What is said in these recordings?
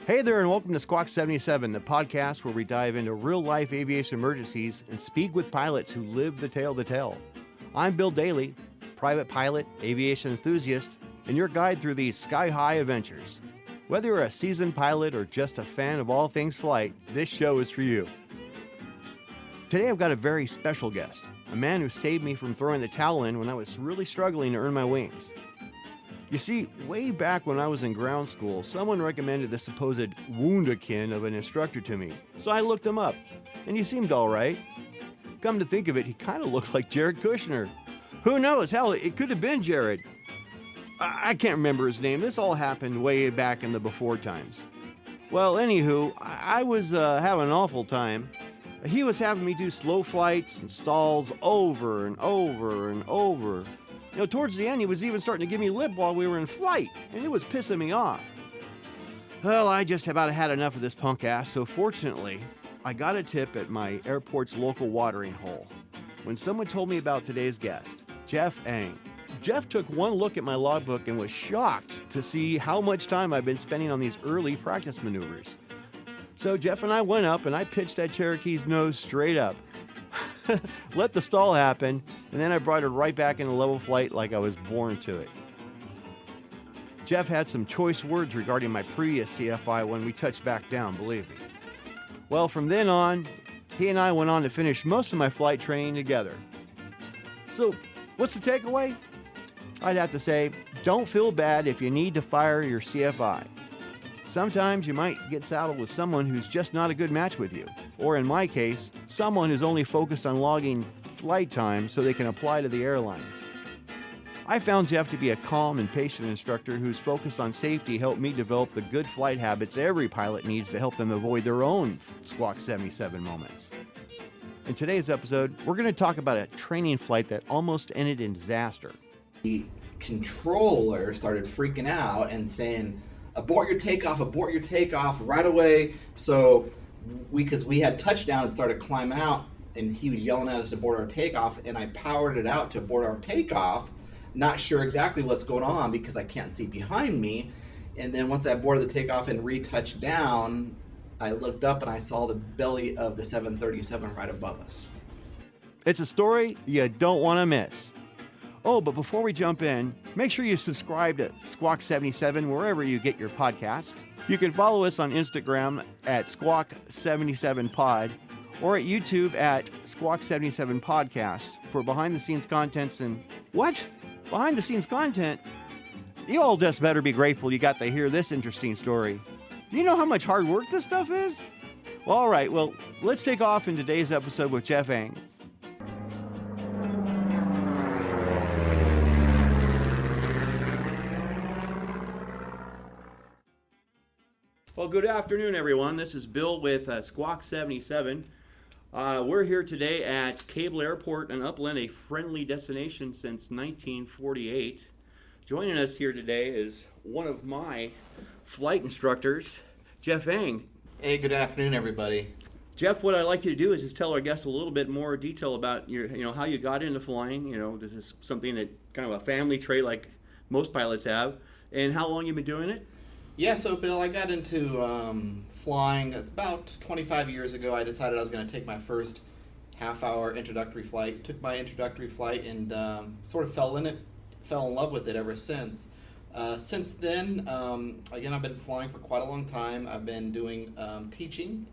Hey there, and welcome to Squawk 77, the podcast where we dive into real-life aviation emergencies and speak with pilots who live the tale to tell. I'm Bill Daly, private pilot, aviation enthusiast, and your guide through these sky-high adventures. Whether you're a seasoned pilot or just a fan of all things flight, this show is for you. Today I've got a very special guest, a man who saved me from throwing the towel in when I was really struggling to earn my wings. You see, way back when I was in ground school, someone recommended the supposed woundakin of an instructor to me, so I looked him up, and he seemed all right. Come to think of it, he kind of looked like Jared Kushner. Who knows? Hell, it could have been Jared. I can't remember his name. This all happened way back in the before times. Well, anywho, I was having an awful time. He was having me do slow flights and stalls over and over and over. You know, towards the end, he was even starting to give me lip while we were in flight, and it was pissing me off. Well, I just about had enough of this punk ass, so fortunately, I got a tip at my airport's local watering hole when someone told me about today's guest, Jeff Ang. Jeff took one look at my logbook and was shocked to see how much time I've been spending on these early practice maneuvers. So Jeff and I went up, and I pitched that Cherokee's nose straight up. Let the stall happen, and then I brought her right back into level flight like I was born to it. Jeff had some choice words regarding my previous CFI when we touched back down, believe me. Well, from then on, he and I went on to finish most of my flight training together. So, what's the takeaway? I'd have to say, don't feel bad if you need to fire your CFI. Sometimes you might get saddled with someone who's just not a good match with you. Or in my case, someone who's only focused on logging flight time so they can apply to the airlines. I found Jeff to be a calm and patient instructor whose focus on safety helped me develop the good flight habits every pilot needs to help them avoid their own Squawk 77 moments. In today's episode, we're going to talk about a training flight that almost ended in disaster. The controller started freaking out and saying, abort your takeoff right away. So because we had touchdown and started climbing out, and he was yelling at us to abort our takeoff, and I powered it out to abort our takeoff, not sure exactly what's going on because I can't see behind me. And then once I aborted the takeoff and retouched down, I looked up and I saw the belly of the 737 right above us. It's a story you don't want to miss. Oh, but before we jump in, make sure you subscribe to Squawk 77 wherever you get your podcasts. You can follow us on Instagram at Squawk77pod or at YouTube at Squawk77 Podcast for behind-the-scenes contents and... What? Behind-the-scenes content? You all just better be grateful you got to hear this interesting story. Do you know how much hard work this stuff is? Well, all right, well, let's take off in today's episode with Jeff Ang. Well, good afternoon, everyone. This is Bill with Squawk 77. We're here today at Cable Airport in Upland, a friendly destination since 1948. Joining us here today is one of my flight instructors, Jeff Ang. Hey, good afternoon, everybody. Jeff, what I'd like you to do is just tell our guests a little bit more detail about your, how you got into flying. This is something that kind of a family trait like most pilots have, and how long you've been doing it. Yeah, so Bill, I got into flying. It's about 25 years ago. I decided I was going to take my first half-hour introductory flight. Took my introductory flight and sort of fell in love with it ever since. Since then, again, I've been flying for quite a long time. I've been doing teaching.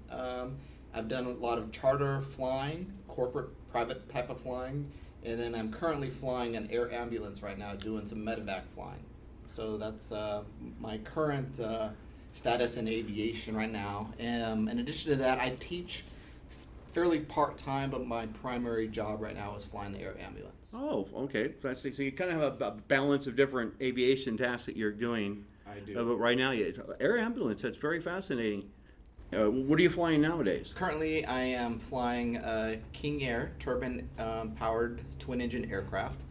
I've done a lot of charter flying, corporate, private type of flying, and then I'm currently flying an air ambulance right now, doing some medevac flying. So that's my current status in aviation right now. In addition to that, I teach fairly part-time, but my primary job right now is flying the air ambulance. Oh, okay. So you kind of have a balance of different aviation tasks that you're doing. I do. But right now, air ambulance, that's very fascinating. What are you flying nowadays? Currently, I am flying King Air turbine-powered twin-engine aircraft.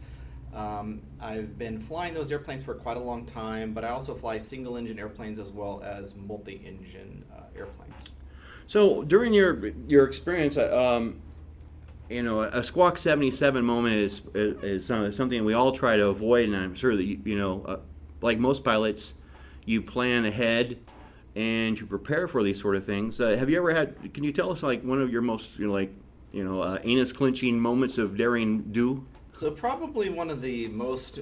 I've been flying those airplanes for quite a long time, but I also fly single-engine airplanes as well as multi-engine airplanes. So during your experience, a Squawk 77 moment is something we all try to avoid, and I'm sure that like most pilots, you plan ahead and you prepare for these sort of things. Have you ever had? Can you tell us like one of your most anus clenching moments of daring do? So probably one of the most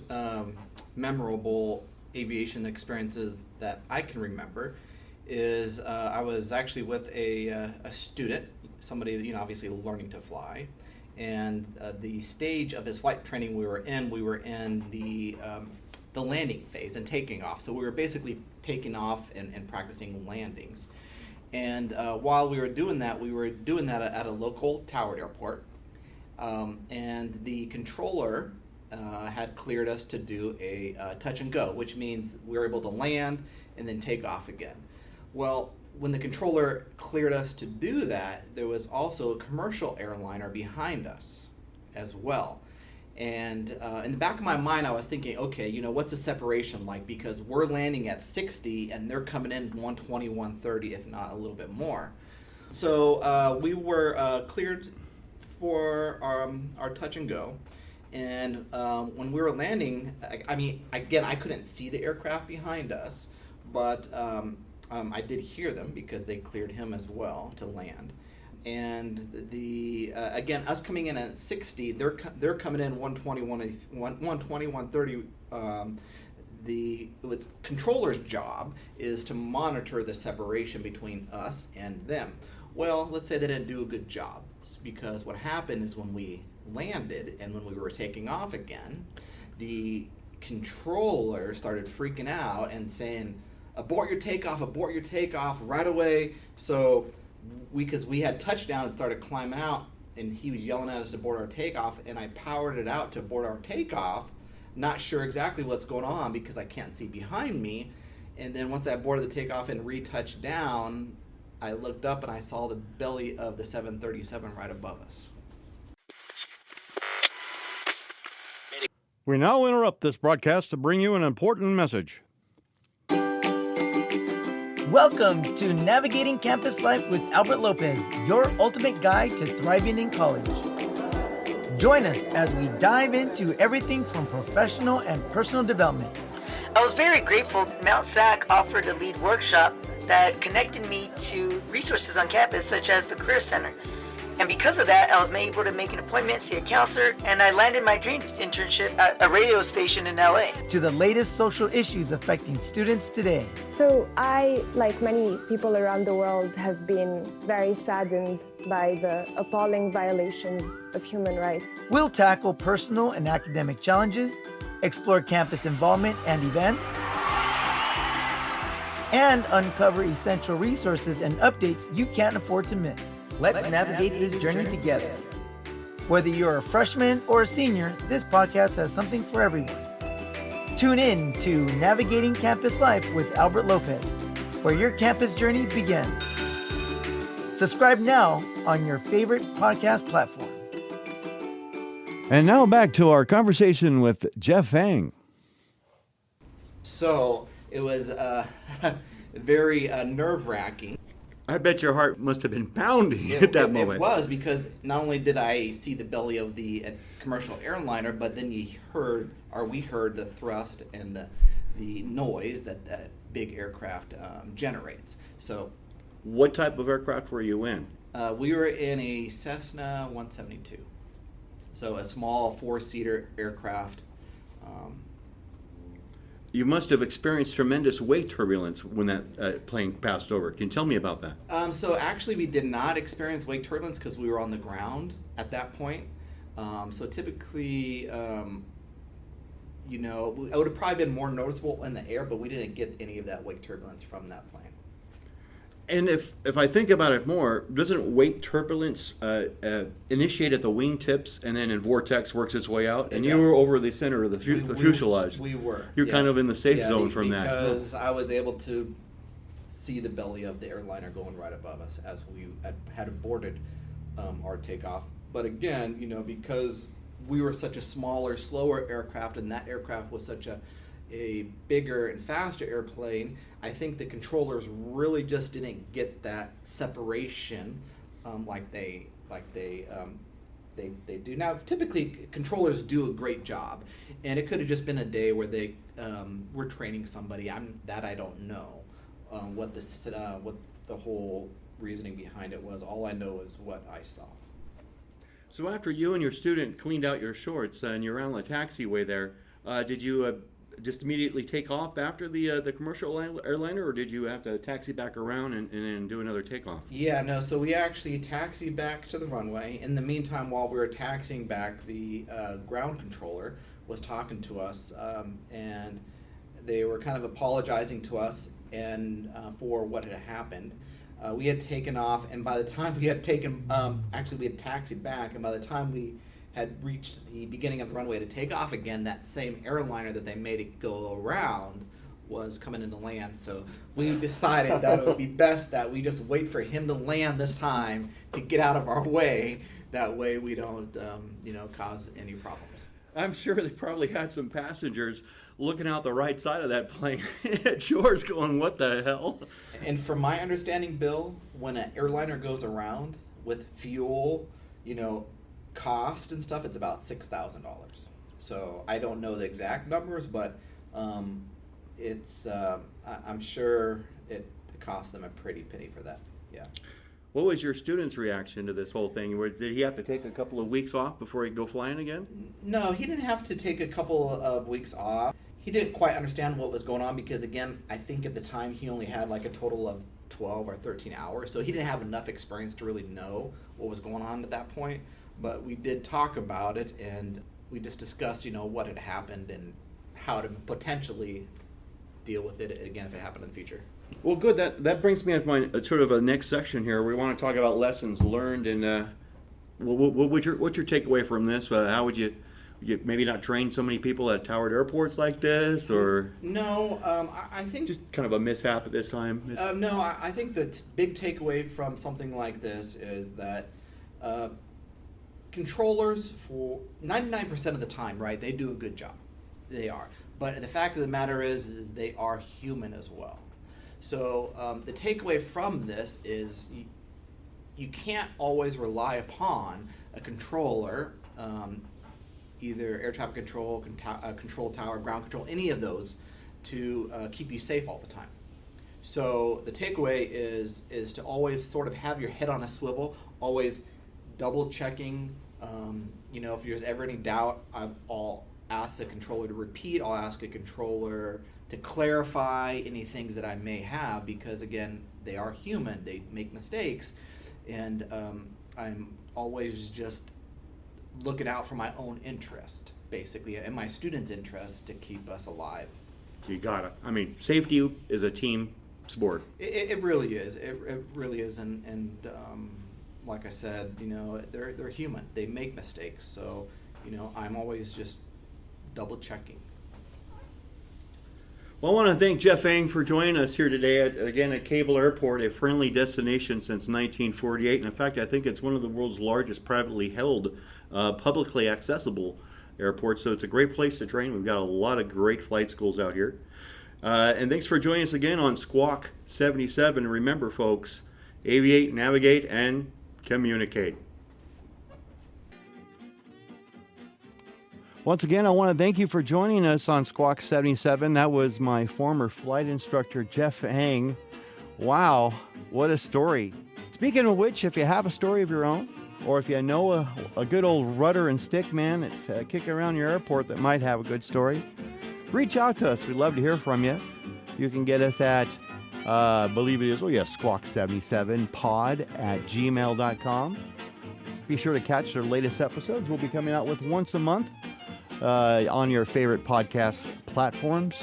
memorable aviation experiences that I can remember is I was actually with a student, somebody obviously learning to fly, and the stage of his flight training we were in the landing phase and taking off. So we were basically taking off and practicing landings. And while we were doing that at a local Tower airport. And the controller had cleared us to do a touch and go, which means we were able to land and then take off again. Well, when the controller cleared us to do that, there was also a commercial airliner behind us as well. And in the back of my mind, I was thinking, okay, what's the separation like? Because we're landing at 60 and they're coming in 120, 130, if not a little bit more. So we were cleared for our touch and go. And when we were landing, I couldn't see the aircraft behind us, but I did hear them because they cleared him as well to land. And again, us coming in at 60, they're coming in 120, 130. The controller's job is to monitor the separation between us and them. Well, let's say they didn't do a good job, because what happened is when we landed and when we were taking off again, the controller started freaking out and saying, abort your takeoff right away. So because we had touchdown and started climbing out, and he was yelling at us to board our takeoff, and I powered it out to board our takeoff, not sure exactly what's going on because I can't see behind me. And then once I boarded the takeoff and retouched down, I looked up and I saw the belly of the 737 right above us. We now interrupt this broadcast to bring you an important message. Welcome to Navigating Campus Life with Albert Lopez, your ultimate guide to thriving in college. Join us as we dive into everything from professional and personal development. I was very grateful Mount SAC offered a lead workshop that connected me to resources on campus such as the Career Center. And because of that, I was able to make an appointment, see a counselor, and I landed my dream internship at a radio station in LA. To the latest social issues affecting students today. So I, like many people around the world, have been very saddened by the appalling violations of human rights. We'll tackle personal and academic challenges, explore campus involvement and events, and uncover essential resources and updates you can't afford to miss. Let's navigate this journey together. Whether you're a freshman or a senior, this podcast has something for everyone. Tune in to Navigating Campus Life with Albert Lopez, where your campus journey begins. Subscribe now on your favorite podcast platform. And now back to our conversation with Jeff Fang. So it was very nerve-wracking. I bet your heart must have been pounding at that moment. It was, because not only did I see the belly of the commercial airliner, but then we heard the thrust and the noise that that big aircraft generates. So, what type of aircraft were you in? We were in a Cessna 172, so a small four-seater aircraft. You must have experienced tremendous wake turbulence when that plane passed over. Can you tell me about that? So actually, we did not experience wake turbulence because we were on the ground at that point. So typically, it would have probably been more noticeable in the air, but we didn't get any of that wake turbulence from that plane. And if I think about it more, doesn't wake turbulence initiate at the wingtips and then in vortex works its way out? And you were over the center of the fuselage. We were. You're kind of in the safe zone from that. Because I was able to see the belly of the airliner going right above us as we had aborted our takeoff. But again, because we were such a smaller, slower aircraft, and that aircraft was such a bigger and faster airplane, I think the controllers really just didn't get that separation like they do. Now, typically controllers do a great job, and it could have just been a day where they were training somebody. I don't know. what the whole reasoning behind it was. All I know is what I saw. So after you and your student cleaned out your shorts and you're on the taxiway there, did you just immediately take off after the commercial airliner, or did you have to taxi back around and then do another takeoff? Yeah, no, so we actually taxied back to the runway. In the meantime, while we were taxiing back, the ground controller was talking to us, and they were kind of apologizing to us and for what had happened. We had taken off, and by the time we had we had taxied back, and by the time we had reached the beginning of the runway to take off again, that same airliner that they made it go around was coming into land. So we decided that it would be best that we just wait for him to land this time to get out of our way. That way we don't, cause any problems. I'm sure they probably had some passengers looking out the right side of that plane at yours going, what the hell? And from my understanding, Bill, when an airliner goes around with fuel, cost and stuff, it's about $6,000. So I don't know the exact numbers, but it's I'm sure it cost them a pretty penny for that. Yeah. What was your student's reaction to this whole thing? Did he have to take a couple of weeks off before he could go flying again? No, he didn't have to take a couple of weeks off. He didn't quite understand what was going on because, again, I think at the time he only had like a total of 12 or 13 hours. So he didn't have enough experience to really know what was going on at that point. But we did talk about it, and we just discussed, what had happened and how to potentially deal with it again if it happened in the future. Well, good. That brings me up my sort of a next section here. We want to talk about lessons learned, and what's your takeaway from this? How would you maybe not train so many people at towered airports like this, or no? I think just kind of a mishap at this time. No, I think the big takeaway from something like this is that controllers, for 99% of the time, right, they do a good job. They are, but the fact of the matter is they are human as well. So the takeaway from this is you can't always rely upon a controller, either air traffic control, control tower, ground control, any of those, to keep you safe all the time. So the takeaway is to always sort of have your head on a swivel, always double checking. If there's ever any doubt, I'll ask the controller to repeat. I'll ask a controller to clarify any things that I may have, because again, they are human. They make mistakes, and I'm always just looking out for my own interest, basically, and my students' interest to keep us alive. You got it. I mean, safety is a team sport. It really is. It really is, and like I said, they're human. They make mistakes, so I'm always just double checking. Well, I want to thank Jeff Ang for joining us here today at Cable Airport, a friendly destination since 1948. And in fact, I think it's one of the world's largest privately held, publicly accessible airports. So it's a great place to train. We've got a lot of great flight schools out here. And thanks for joining us again on Squawk 77. Remember, folks, aviate, navigate, and communicate. Once again, I want to thank you for joining us on Squawk 77. That was my former flight instructor, Jeff Ang. Wow, what a story. Speaking of which, if you have a story of your own, or if you know a good old rudder and stick man that's kicking around your airport that might have a good story, reach out to us. We'd love to hear from you. You can get us at, believe it is, squawk77pod@gmail.com. Be sure to catch their latest episodes. We'll be coming out with once a month. On your favorite podcast platforms.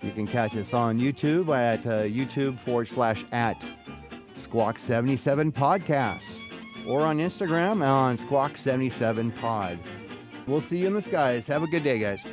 You can catch us on YouTube at YouTube/@Squawk77Podcast, or on Instagram on Squawk77Pod. We'll see you in the skies. Have a good day, guys.